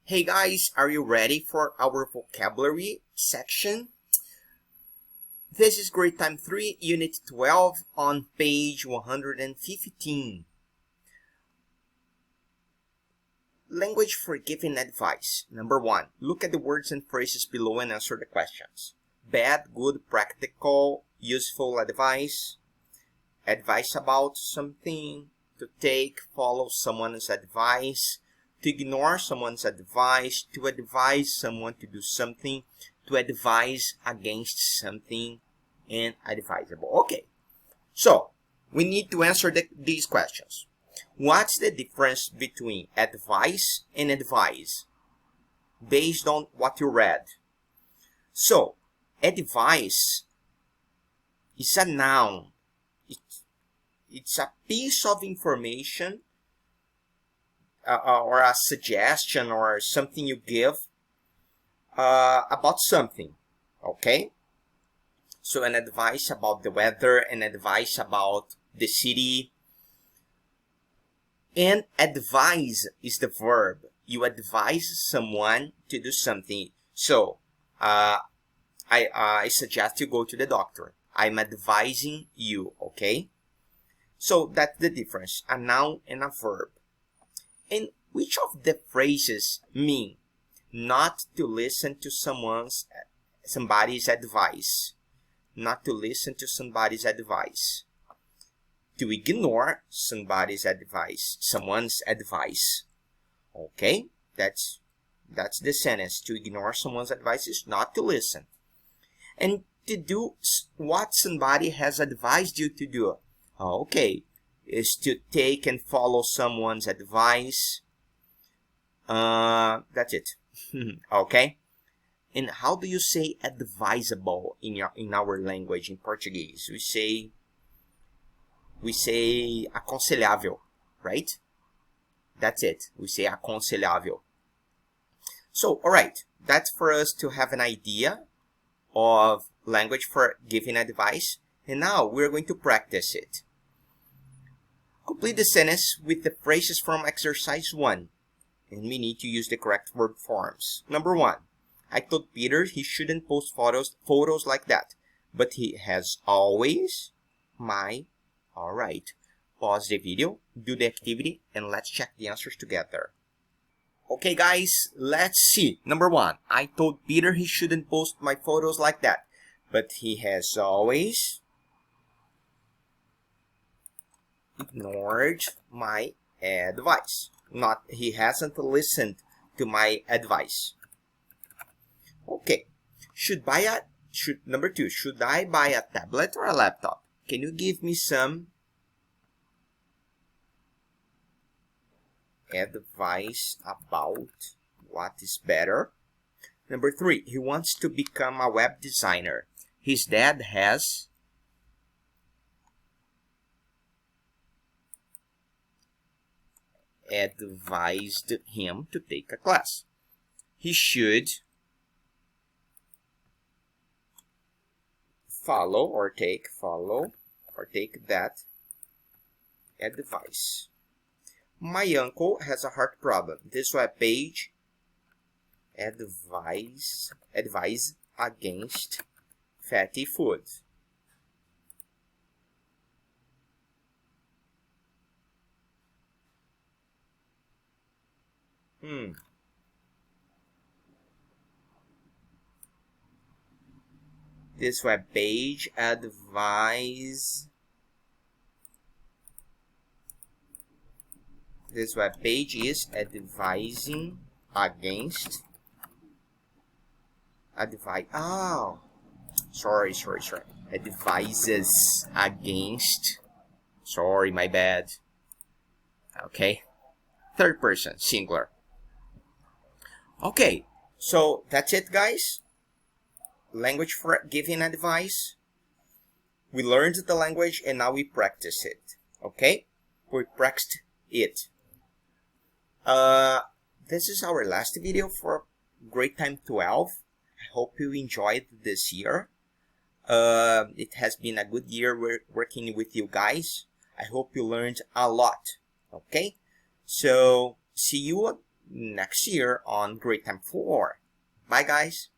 Hey guys, are you ready for our vocabulary section? This is grade time 3, unit 12 on page 115. Language for giving advice. Number 1. Look at the words and phrases below and answer the questions. Bad, good, practical, useful advice. Advice about something. To take, follow someone's advice. To ignore someone's advice. To advise someone to do something. To advise against something. And advisable. Okay. So, we need to answer these questions. What's the difference between advice and advise? Based on what you read. So, advice is a noun. It's a piece of information or a suggestion or something you give about something. Okay? So, an advice about the weather, an advice about the city. And advise is the verb. You advise someone to do something. So, I suggest you go to the doctor. I'm advising you, okay? So, that's the difference. A noun and a verb. And which of the phrases mean not to listen to somebody's advice? Not to listen to somebody's advice. To ignore someone's advice. Okay, that's the sentence. To ignore someone's advice is not to listen. And to do what somebody has advised you to do. Okay, is to take and follow someone's advice. That's it. Okay. And how do you say advisable in our language, in Portuguese? We say aconselhável, right? That's it. We say aconselhável. So, alright, that's for us to have an idea of language for giving advice. And now we're going to practice it. Complete the sentence with the phrases from exercise 1. And we need to use the correct verb forms. Number 1. I told Peter he shouldn't post photos like that. But he has always my... Alright, pause the video, do the activity, and let's check the answers together. Okay guys, let's see. Number 1, I told Peter he shouldn't post my photos like that. But he has always ignored my advice. He hasn't listened to my advice. Okay, number 2, should I buy a tablet or a laptop? Can you give me some advice about what is better? Number 3, he wants to become a web designer. His dad has advised him to take a class. He should follow that advice. My uncle has a heart problem. This web page advise against fatty food. This web page is advising against advises against, sorry, my bad. Okay, third person, singular. Okay, so that's it guys. Language for giving advice. We learned the language and now we practice it. Okay, we practiced it. This is our last video for grade time 12. I hope you enjoyed this year. It has been a good year working with you guys. I hope you learned a lot. Okay, so see you next year on grade time 4. Bye guys!